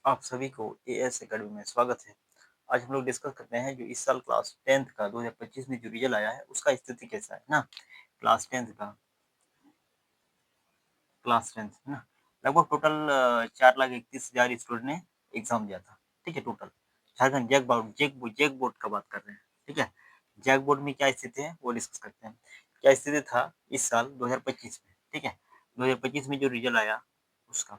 आप सभी को एएस एकेडमी में स्वागत है। आज हम लोग डिस्कस करते हैं जो इस साल क्लास 10th का 2025 में जो रिजल्ट आया है उसका स्थिति कैसा है ना। क्लास 10th का क्लास 10th है ना। लगभग टोटल 4,31,000 स्टूडेंट ने एग्जाम दिया था। ठीक है, टोटल झारखंड जैक बोर्ड का बात कर रहे हैं। ठीक है, जैक बोर्ड में क्या स्थिति है वो डिस्कस करते हैं। क्या स्थिति था इस साल 2025 में। ठीक है, 2025 में जो रिजल्ट आया उसका,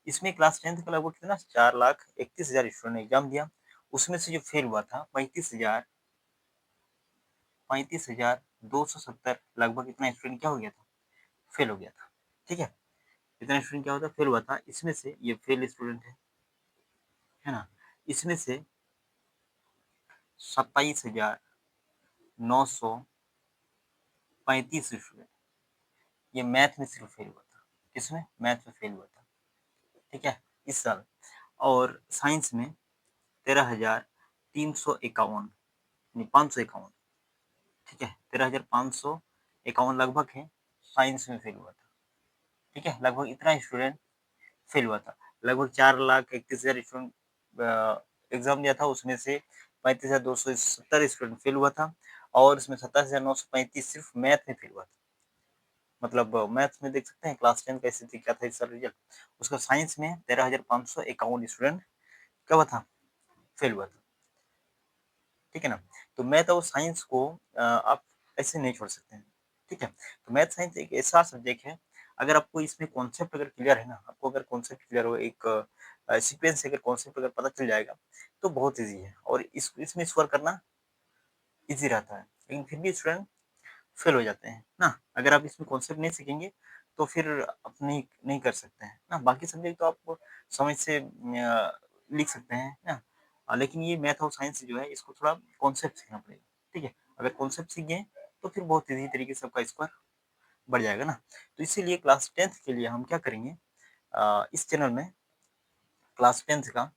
इसमें क्लास 10th का लगभग कितना 4,31,000 स्टूडेंट ने एग्जाम दिया। उसमें से जो फेल हुआ था 35,270 लगभग इतना स्टूडेंट क्या हो गया था, फेल हो गया था। ठीक है, इतना स्टूडेंट क्या होता फेल हुआ था। इसमें से ये फेल स्टूडेंट है ना, इसमें से 27,935 स्टूडेंट ये मैथ में सिर्फ फेल हुआ था। किसमें? मैथ में फेल हुआ था। ठीक है, इस साल। और साइंस में 13,351 यानी 551। ठीक है, 13,551 लगभग है, साइंस में फेल हुआ था। ठीक है, लगभग इतना स्टूडेंट फेल हुआ था। लगभग 4,31,000 स्टूडेंट एग्जाम दिया था, उसमें से 35,270 स्टूडेंट फेल हुआ था। और इसमें 27,935 सिर्फ मैथ में फेल हुआ था। मतलब मैथ्स में देख सकते हैं क्लास 10 का स्थिति क्या था इस साल रिजल्ट। उसका साइंस में 13,551 स्टूडेंट क्या हुआ था, फेल हुआ था। ठीक है ना। तो मैथ और साइंस को आप ऐसे नहीं छोड़ सकते हैं। ठीक है, तो मैथ साइंस एक ऐसा सब्जेक्ट है, अगर आपको इसमें कॉन्सेप्ट अगर क्लियर है ना, आपको अगर कॉन्सेप्ट क्लियर हो, एक सीक्वेंस से अगर कॉन्सेप्ट अगर पता चल जाएगा तो बहुत ईजी है और इसमें स्कोर करना ईजी रहता है। लेकिन फिर भी स्टूडेंट फेल हो जाते हैं ना। अगर आप इसमें कॉन्सेप्ट नहीं सीखेंगे तो फिर आप नहीं नहीं कर सकते हैं ना। बाकी सब्जेक्ट तो आप समझ से लिख सकते हैं ना। लेकिन ये मैथ और साइंस जो है इसको थोड़ा कॉन्सेप्ट सीखना पड़ेगा। ठीक है, अगर कॉन्सेप्ट सीख गए तो फिर बहुत ईजी तरीके से आपका स्कोर बढ़ जाएगा ना। तो इसीलिए क्लास 10th के लिए हम क्या करेंगे, इस चैनल में क्लास 10th का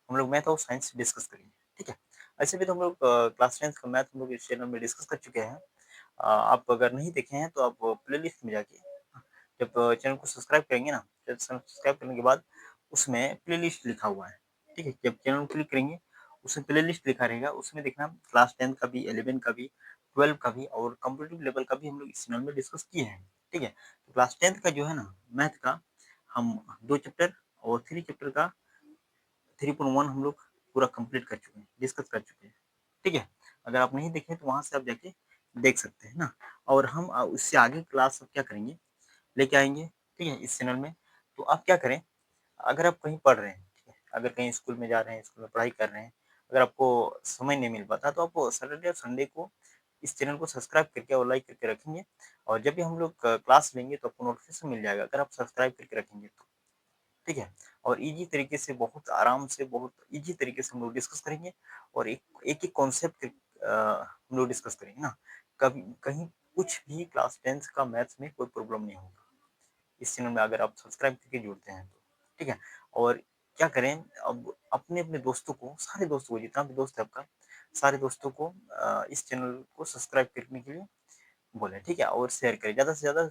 हम लोग मैथ और साइंस डिस्कस करेंगे। ठीक है, ऐसे भी तो हम लोग क्लास 10th का मैथ हम लोग इस चैनल में डिस्कस कर चुके हैं। आप अगर नहीं देखे हैं तो आप प्लेलिस्ट में जाके जब चैनल को सब्सक्राइब करेंगे ना, जब सब्सक्राइब करने के बाद उसमें प्लेलिस्ट लिखा हुआ है। ठीक है, जब चैनल को क्लिक करेंगे उसमें प्लेलिस्ट लिखा रहेगा, उसमें देखना क्लास 10 का भी, 11 का भी, 12 का भी और कम्पिटिटिव लेवल का भी हम लोग इस चैनल में डिस्कस किए हैं। ठीक है, तो क्लास 10 का जो है ना मैथ का, हम 2 चैप्टर और 3 चैप्टर का 3.1 हम लोग पूरा कंप्लीट कर चुके हैं, डिस्कस कर चुके हैं। ठीक है, अगर आप नहीं देखें तो वहाँ से आप जाके देख सकते हैं ना। और हम उससे आगे क्लास अब क्या करेंगे, लेके आएँगे। ठीक है, इस चैनल में। तो आप क्या करें, अगर आप कहीं पढ़ रहे हैं, ठीक है, अगर कहीं स्कूल में जा रहे हैं, स्कूल में पढ़ाई कर रहे हैं, अगर आपको समय नहीं मिल पाता तो आप सैटरडे और संडे को इस चैनल को सब्सक्राइब करके और लाइक करके रखेंगे। और जब भी हम लोग क्लास लेंगे तो आपको नोटिफिकेशन मिल जाएगा अगर आप सब्सक्राइब करके रखेंगे तो। ठीक है, और ईजी तरीके से, बहुत आराम से, बहुत ईजी तरीके से हम लोग डिस्कस करेंगे और एक एक कॉन्सेप्ट हम लोग डिस्कस करेंगे ना। कभी कहीं कुछ भी क्लास 10th का मैथ्स में कोई प्रॉब्लम नहीं होगा इस चैनल में अगर आप सब्सक्राइब करके जुड़ते हैं तो। ठीक है, और क्या करें, अब अपने अपने दोस्तों को, सारे दोस्तों को, जितना भी दोस्त है आपका, सारे दोस्तों को इस चैनल को सब्सक्राइब करने के लिए बोलें। ठीक है, और शेयर करें, ज़्यादा से ज़्यादा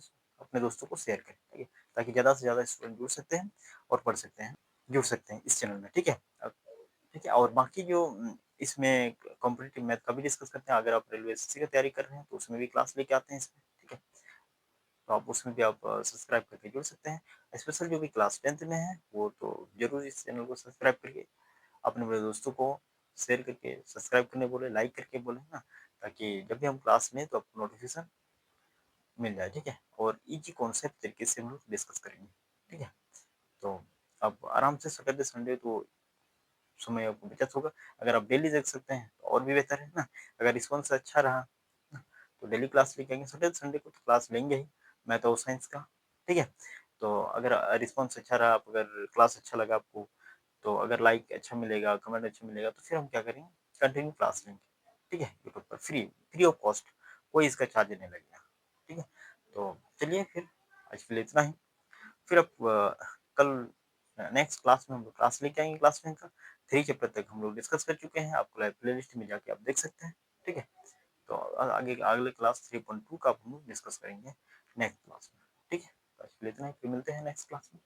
अपने दोस्तों को शेयर करें। ठीक है, ताकि ज़्यादा से ज़्यादा स्टूडेंट जुड़ सकते हैं और पढ़ सकते हैं, जुड़ सकते हैं इस चैनल में। ठीक है, ठीक है, और बाकी जो इसमें कॉम्पिटिटिव मैथ का भी डिस्कस करते हैं। अगर आप रेलवे एसएससी की तैयारी कर रहे हैं तो उसमें भी क्लास लेके आते हैं इसमें। ठीक है, तो आप उसमें भी आप सब्सक्राइब करके जुड़ सकते हैं। स्पेशल जो भी क्लास 10th में है वो तो ज़रूर इस चैनल को सब्सक्राइब करके अपने बड़े दोस्तों को शेयर करके सब्सक्राइब करने बोले, लाइक करके बोले ना, ताकि जब भी हम क्लास में तो आपको नोटिफिकेशन मिल जाए। ठीक है, और ईजी कॉन्सेप्ट तरीके से हम लोग डिस्कस करेंगे। ठीक है, तो अब आराम से सैटरडे संडे तो समय आपको बचत होगा। अगर आप डेली देख सकते हैं तो और भी बेहतर है ना। अगर रिस्पॉन्स अच्छा रहा ना, तो डेली क्लास लेके आएंगे। सैटरडे संडे को तो क्लास लेंगे ही, मैथ और साइंस का। ठीक है, तो अगर रिस्पॉन्स अच्छा रहा, आप अगर क्लास अच्छा लगा आपको, तो अगर लाइक अच्छा मिलेगा, कमेंट अच्छा मिलेगा, तो फिर हम क्या करेंगे, कंटिन्यू क्लास लेंगे। ठीक है, यूट्यूब पर फ्री, फ्री ऑफ कॉस्ट, कोई इसका चार्ज नहीं लगेगा। ठीक है, तो चलिए फिर आज के लिए इतना ही। फिर आप कल नेक्स्ट क्लास में हम लोग क्लास लेके आएंगे क्लास 10 का। 3 चैप्टर तक हम लोग डिस्कस कर चुके हैं, आपको लाइव प्ले लिस्ट में जाके आप देख सकते हैं। ठीक है, तो आगे अगले क्लास 3.2 का हम लोग डिस्कस करेंगे नेक्स्ट क्लास में। ठीक है, तो आज के लिए इतना ही, फिर मिलते हैं नेक्स्ट क्लास में।